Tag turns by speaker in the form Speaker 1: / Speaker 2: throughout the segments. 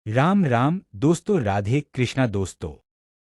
Speaker 1: राम राम दोस्तों, राधे कृष्णा दोस्तों।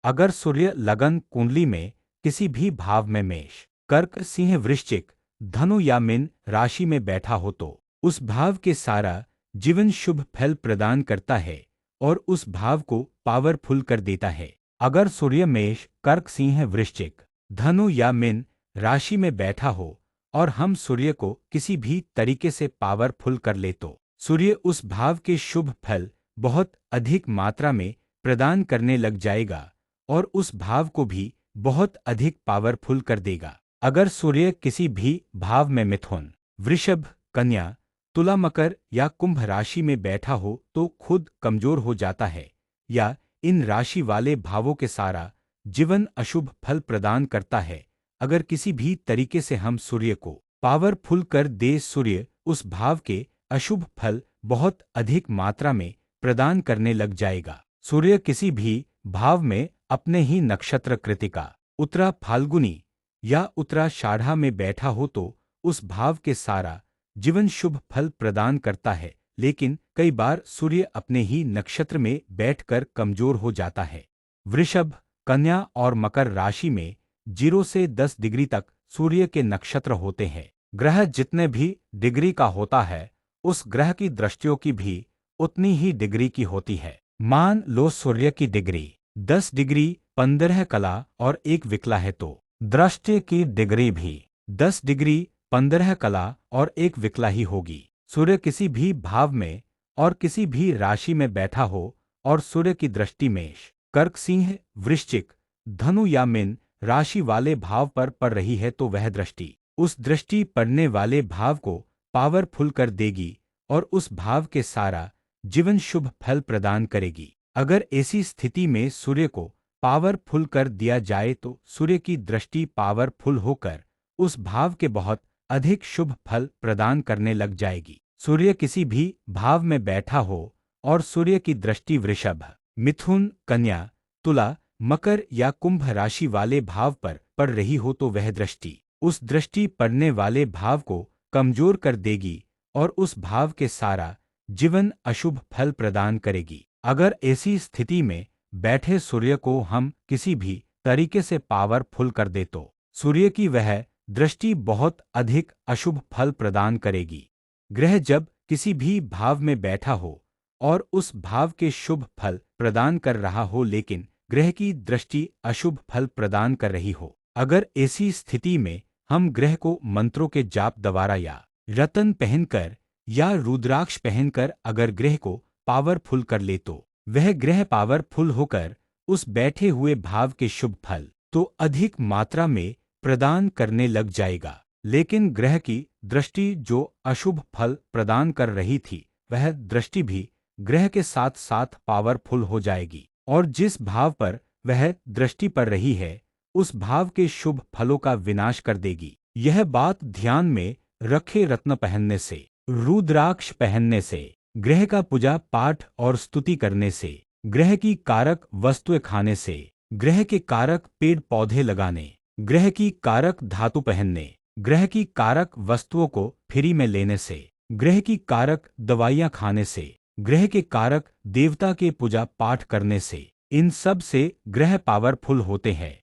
Speaker 1: अगर सूर्य लगन कुंडली में किसी भी भाव में मेष, कर्क, सिंह, वृश्चिक, धनु या मीन राशि में बैठा हो तो उस भाव के सारा जीवन शुभ फल प्रदान करता है और उस भाव को पावरफुल कर देता है। अगर सूर्य मेष, कर्क, सिंह, वृश्चिक, धनु या मीन राशि में बैठा हो और हम सूर्य को किसी भी तरीके से पावरफुल कर ले तो सूर्य उस भाव के शुभ फल बहुत अधिक मात्रा में प्रदान करने लग जाएगा और उस भाव को भी बहुत अधिक पावरफुल कर देगा। अगर सूर्य किसी भी भाव में मिथुन, वृषभ, कन्या, तुला, मकर या कुंभ राशि में बैठा हो तो खुद कमजोर हो जाता है या इन राशि वाले भावों के सारा जीवन अशुभ फल प्रदान करता है। अगर किसी भी तरीके से हम सूर्य को पावरफुल कर दे, सूर्य उस भाव के अशुभ फल बहुत अधिक मात्रा में प्रदान करने लग जाएगा। सूर्य किसी भी भाव में अपने ही नक्षत्र कृतिका, उत्तरा फाल्गुनी या उत्तराषाढ़ा में बैठा हो तो उस भाव के सारा जीवन शुभ फल प्रदान करता है। लेकिन कई बार सूर्य अपने ही नक्षत्र में बैठकर कमजोर हो जाता है। वृषभ, कन्या और मकर राशि में 0 से 10 डिग्री तक सूर्य के नक्षत्र होते हैं। ग्रह जितने भी डिग्री का होता है उस ग्रह की दृष्टियों की भी उतनी ही डिग्री की होती है। मान लो सूर्य की डिग्री 10 डिग्री 15 कला और 1 विकला है तो दृष्टि की डिग्री भी 10 डिग्री 15 कला और 1 विकला ही होगी। सूर्य किसी भी भाव में और किसी भी राशि में बैठा हो और सूर्य की दृष्टि मेष, कर्क, सिंह, वृश्चिक, धनु या मीन राशि वाले भाव पर पड़ रही है तो वह दृष्टि उस दृष्टि पड़ने वाले भाव को पावरफुल कर देगी और उस भाव के सारा जीवन शुभ फल प्रदान करेगी। अगर ऐसी स्थिति में सूर्य को पावरफुल कर दिया जाए तो सूर्य की दृष्टि पावरफुल होकर उस भाव के बहुत अधिक शुभ फल प्रदान करने लग जाएगी। सूर्य किसी भी भाव में बैठा हो और सूर्य की दृष्टि वृषभ, मिथुन, कन्या, तुला, मकर या कुंभ राशि वाले भाव पर पड़ रही हो तो वह दृष्टि उस दृष्टि पड़ने वाले भाव को कमजोर कर देगी और उस भाव के सारा जीवन अशुभ फल प्रदान करेगी। अगर ऐसी स्थिति में बैठे सूर्य को हम किसी भी तरीके से पावरफुल कर दे तो सूर्य की वह दृष्टि बहुत अधिक अशुभ फल प्रदान करेगी। ग्रह जब किसी भी भाव में बैठा हो और उस भाव के शुभ फल प्रदान कर रहा हो लेकिन ग्रह की दृष्टि अशुभ फल प्रदान कर रही हो, अगर ऐसी स्थिति में हम ग्रह को मंत्रों के जाप द्वारा या रतन पहनकर या रुद्राक्ष पहनकर अगर ग्रह को पावरफुल कर ले तो वह ग्रह पावरफुल होकर उस बैठे हुए भाव के शुभ फल तो अधिक मात्रा में प्रदान करने लग जाएगा। लेकिन ग्रह की दृष्टि जो अशुभ फल प्रदान कर रही थी वह दृष्टि भी ग्रह के साथ साथ पावरफुल हो जाएगी और जिस भाव पर वह दृष्टि पड़ रही है उस भाव के शुभ फलों का विनाश कर देगी। यह बात ध्यान में रखे। रत्न पहनने से, रुद्राक्ष पहनने से, ग्रह का पूजा पाठ और स्तुति करने से, ग्रह की कारक वस्तुएं खाने से, ग्रह के कारक पेड़ पौधे लगाने, ग्रह की कारक धातु पहनने, ग्रह की कारक वस्तुओं को फ्री में लेने से, ग्रह की कारक दवाइयां खाने से, ग्रह के कारक देवता के पूजा पाठ करने से, इन सब से ग्रह पावरफुल होते हैं।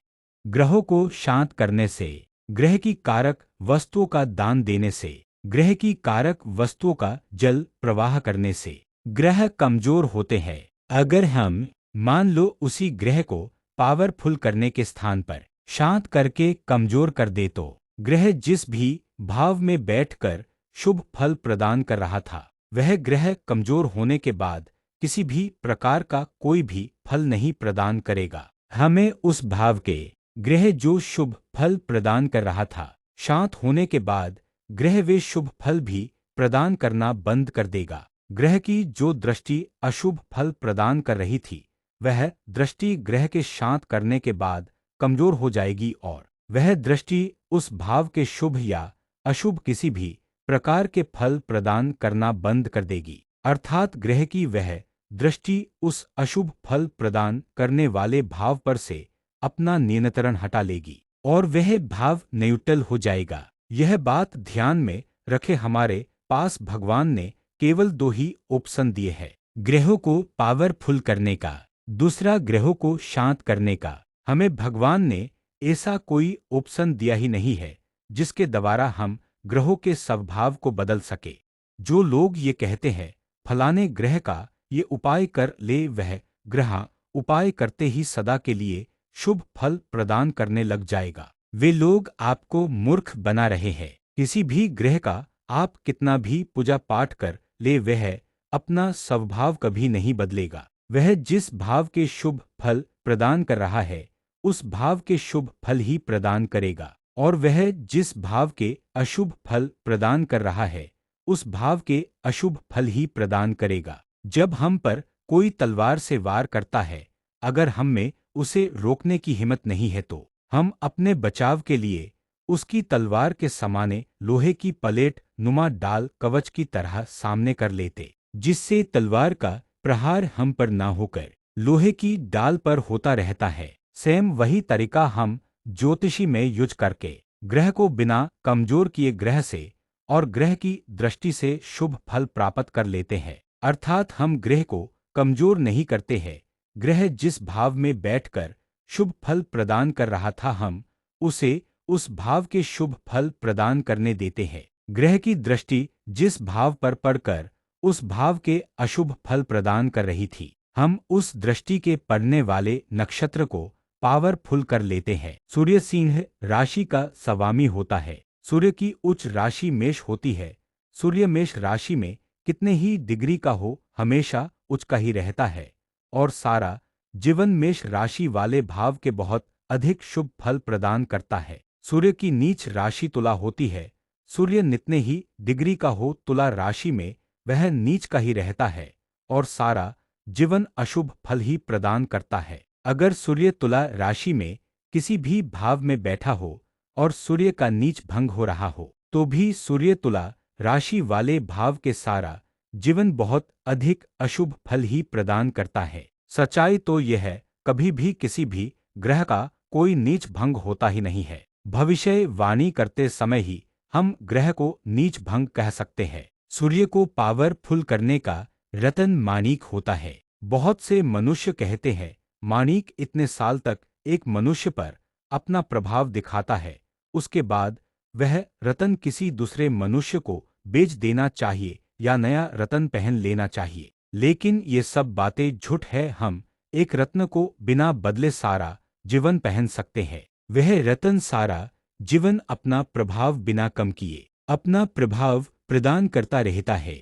Speaker 1: ग्रहों को शांत करने से, ग्रह की कारक वस्तुओं का दान देने से, ग्रह की कारक वस्तुओं का जल प्रवाह करने से ग्रह कमजोर होते हैं। अगर हम मान लो उसी ग्रह को पावरफुल करने के स्थान पर शांत करके कमजोर कर दे तो ग्रह जिस भी भाव में बैठकर शुभ फल प्रदान कर रहा था वह ग्रह कमजोर होने के बाद किसी भी प्रकार का कोई भी फल नहीं प्रदान करेगा। हमें उस भाव के ग्रह जो शुभ फल प्रदान कर रहा था शांत होने के बाद ग्रह वे शुभ फल भी प्रदान करना बंद कर देगा। ग्रह की जो दृष्टि अशुभ फल प्रदान कर रही थी वह दृष्टि ग्रह के शांत करने के बाद कमजोर हो जाएगी और वह दृष्टि उस भाव के शुभ या अशुभ किसी भी प्रकार के फल प्रदान करना बंद कर देगी। अर्थात ग्रह की वह दृष्टि उस अशुभ फल प्रदान करने वाले भाव पर से अपना नियंत्रण हटा लेगी और वह भाव न्यूट्रल हो जाएगा। यह बात ध्यान में रखे। हमारे पास भगवान ने केवल 2 ही ऑप्शन दिए हैं। ग्रहों को पावरफुल करने का, दूसरा ग्रहों को शांत करने का। हमें भगवान ने ऐसा कोई ऑप्शन दिया ही नहीं है जिसके द्वारा हम ग्रहों के स्वभाव को बदल सके। जो लोग ये कहते हैं फलाने ग्रह का ये उपाय कर ले, वह ग्रह उपाय करते ही सदा के लिए शुभ फल प्रदान करने लग जाएगा, वे लोग आपको मूर्ख बना रहे हैं। किसी भी ग्रह का आप कितना भी पूजा पाठ कर ले, वह अपना स्वभाव कभी नहीं बदलेगा। वह जिस भाव के शुभ फल प्रदान कर रहा है उस भाव के शुभ फल ही प्रदान करेगा, और वह जिस भाव के अशुभ फल प्रदान कर रहा है उस भाव के अशुभ फल ही प्रदान करेगा। जब हम पर कोई तलवार से वार करता है, अगर हम में उसे रोकने की हिम्मत नहीं है तो हम अपने बचाव के लिए उसकी तलवार के समाने लोहे की प्लेट नुमा डाल कवच की तरह सामने कर लेते, जिससे तलवार का प्रहार हम पर ना होकर लोहे की डाल पर होता रहता है। सेम वही तरीका हम ज्योतिषी में यूज करके ग्रह को बिना कमजोर किए ग्रह से और ग्रह की दृष्टि से शुभ फल प्राप्त कर लेते हैं। अर्थात हम ग्रह को कमजोर नहीं करते हैं, ग्रह जिस भाव में बैठकर शुभ फल प्रदान कर रहा था हम उसे उस भाव के शुभ फल प्रदान करने देते हैं। ग्रह की दृष्टि जिस भाव पर पड़कर उस भाव के अशुभ फल प्रदान कर रही थी, हम उस दृष्टि के पड़ने वाले नक्षत्र को पावरफुल कर लेते हैं। सूर्य सिंह राशि का स्वामी होता है। सूर्य की उच्च राशि मेष होती है। सूर्य मेष राशि में कितने ही डिग्री का हो हमेशा उच्च का ही रहता है, और सारा जीवन मेष राशि वाले भाव के बहुत अधिक शुभ फल प्रदान करता है। सूर्य की नीच राशि तुला होती है। सूर्य जितने ही डिग्री का हो तुला राशि में वह नीच का ही रहता है और सारा जीवन अशुभ फल ही प्रदान करता है। अगर सूर्य तुला राशि में किसी भी भाव में बैठा हो और सूर्य का नीच भंग हो रहा हो तो भी सूर्य तुला राशि वाले भाव के सारा जीवन बहुत अधिक अशुभ फल ही प्रदान करता है। सच्चाई तो यह है, कभी भी किसी भी ग्रह का कोई नीच भंग होता ही नहीं है। भविष्यवाणी करते समय ही हम ग्रह को नीच भंग कह सकते हैं। सूर्य को पावरफुल करने का रतन माणिक होता है। बहुत से मनुष्य कहते हैं माणिक इतने साल तक एक मनुष्य पर अपना प्रभाव दिखाता है, उसके बाद वह रतन किसी दूसरे मनुष्य को बेच देना चाहिए या नया रतन पहन लेना चाहिए। लेकिन ये सब बातें झूठ है। हम एक रत्न को बिना बदले सारा जीवन पहन सकते हैं। वह रतन सारा जीवन अपना प्रभाव बिना कम किए अपना प्रभाव प्रदान करता रहता है।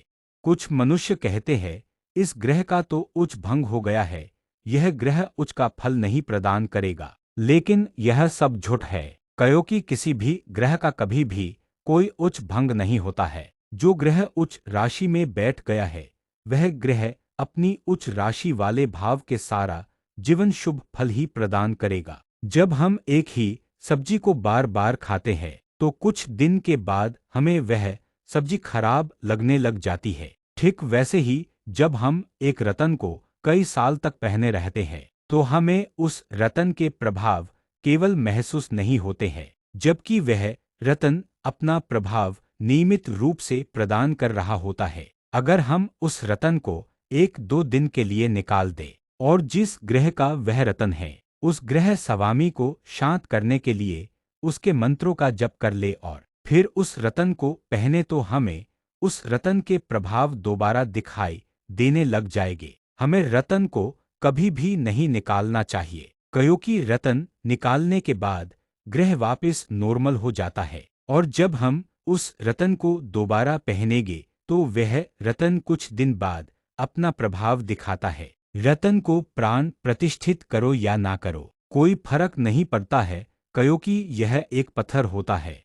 Speaker 1: कुछ मनुष्य कहते हैं इस ग्रह का तो उच्च भंग हो गया है, यह ग्रह उच्च का फल नहीं प्रदान करेगा, लेकिन यह सब झूठ है, क्योंकि किसी भी ग्रह का कभी भी कोई उच्च भंग नहीं होता है। जो ग्रह उच्च राशि में बैठ गया है वह ग्रह अपनी उच्च राशि वाले भाव के सारा जीवन शुभ फल ही प्रदान करेगा। जब हम एक ही सब्जी को बार बार खाते हैं तो कुछ दिन के बाद हमें वह सब्जी खराब लगने लग जाती है। ठीक वैसे ही जब हम एक रतन को कई साल तक पहने रहते हैं तो हमें उस रतन के प्रभाव केवल महसूस नहीं होते हैं, जबकि वह रतन अपना प्रभाव नियमित रूप से प्रदान कर रहा होता है। अगर हम उस रतन को एक दो दिन के लिए निकाल दें और जिस ग्रह का वह रतन है उस ग्रह स्वामी को शांत करने के लिए उसके मंत्रों का जप कर ले और फिर उस रतन को पहने तो हमें उस रतन के प्रभाव दोबारा दिखाई देने लग जाएंगे। हमें रतन को कभी भी नहीं निकालना चाहिए, क्योंकि रतन निकालने के बाद ग्रह वापस नॉर्मल हो जाता है और जब हम उस रतन को दोबारा पहनेंगे तो वह रतन कुछ दिन बाद अपना प्रभाव दिखाता है। रतन को प्राण प्रतिष्ठित करो या ना करो कोई फर्क नहीं पड़ता है, क्योंकि यह एक पत्थर होता है।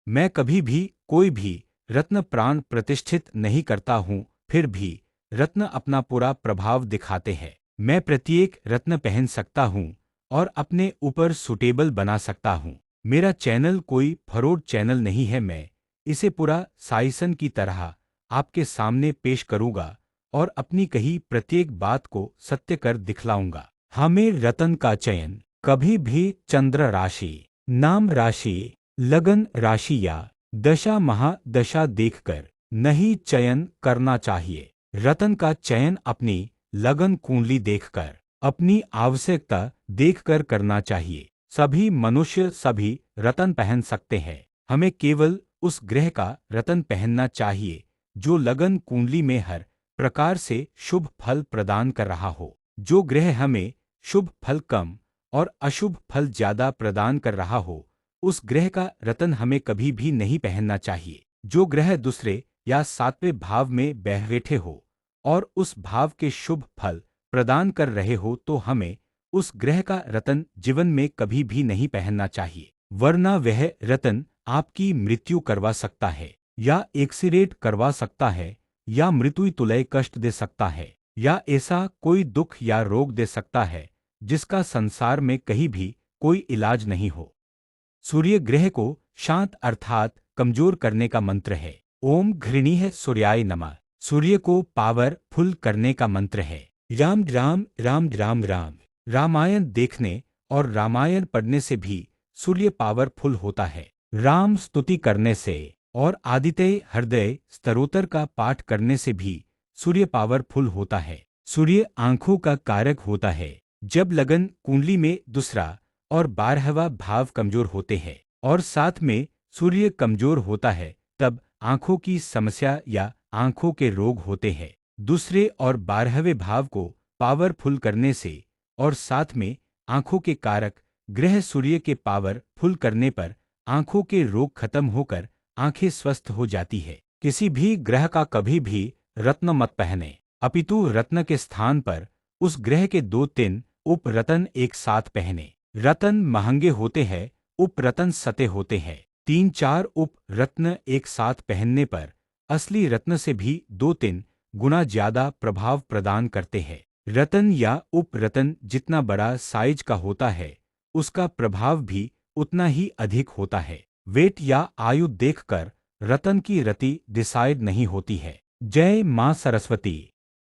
Speaker 1: मैं कभी भी कोई भी रत्न प्राण प्रतिष्ठित नहीं करता हूँ, फिर भी रत्न अपना पूरा प्रभाव दिखाते हैं। मैं प्रत्येक रत्न पहन सकता हूँ और अपने ऊपर सुटेबल बना सकता हूँ। मेरा चैनल कोई फ्रॉड चैनल नहीं है, मैं इसे पूरा साइसन की तरह आपके सामने पेश करूँगा और अपनी कही प्रत्येक बात को सत्य कर दिखलाऊंगा। हमें रतन का चयन कभी भी चंद्र राशि, नाम राशि, लगन राशि या दशा महादशा देखकर नहीं चयन करना चाहिए। रतन का चयन अपनी लगन कुंडली देखकर, अपनी आवश्यकता देखकर करना चाहिए। सभी मनुष्य सभी रतन पहन सकते हैं। हमें केवल उस ग्रह का रतन पहनना चाहिए जो लगन कुंडली में हर प्रकार से शुभ फल प्रदान कर रहा हो। जो ग्रह हमें शुभ फल कम और अशुभ फल ज्यादा प्रदान कर रहा हो, उस ग्रह का रतन हमें कभी भी नहीं पहनना चाहिए। जो ग्रह दूसरे या सातवें भाव में बैठे हो और उस भाव के शुभ फल प्रदान कर रहे हो, तो हमें उस ग्रह का रतन जीवन में कभी भी नहीं पहनना चाहिए, वरना वह रतन आपकी मृत्यु करवा सकता है, या एक्सीडेंट करवा सकता है, या मृत्यु तुल्य कष्ट दे सकता है, या ऐसा कोई दुख या रोग दे सकता है जिसका संसार में कहीं भी कोई इलाज नहीं हो। सूर्य ग्रह को शांत अर्थात कमजोर करने का मंत्र है। ओम घृणीय सूर्याय नमः। सूर्य को पावरफुल करने का मंत्र है। राम राम राम राम राम। रामायण देखने और रामायण पढ़ने से भी सूर्य पावरफुल होता है। राम स्तुति करने से और आदित्य हृदय स्तोत्र का पाठ करने से भी सूर्य पावरफुल होता है। सूर्य आंखों का कारक होता है। जब लगन कुंडली में दूसरा और 12वां भाव कमजोर होते हैं और साथ में सूर्य कमजोर होता है, तब आंखों की समस्या या आंखों के रोग होते हैं। दूसरे और 12वें भाव को पावरफुल करने से और साथ में आंखों के कारक ग्रह सूर्य के पावरफुल करने पर आंखों के रोग खत्म होकर आंखें स्वस्थ हो जाती है। किसी भी ग्रह का कभी भी रत्न मत पहने, अपितु रत्न के स्थान पर उस ग्रह के 2-3 उप रतन एक साथ पहने। रतन महंगे होते हैं, उप रतन सते होते हैं। 3-4 उप रत्न एक साथ पहनने पर असली रत्न से भी 2-3 गुना ज्यादा प्रभाव प्रदान करते हैं। रतन या उप रतन जितना बड़ा साइज का होता है, उसका प्रभाव भी उतना ही अधिक होता है। वेट या आयु देखकर रतन की रति डिसाइड नहीं होती है। जय मां सरस्वती।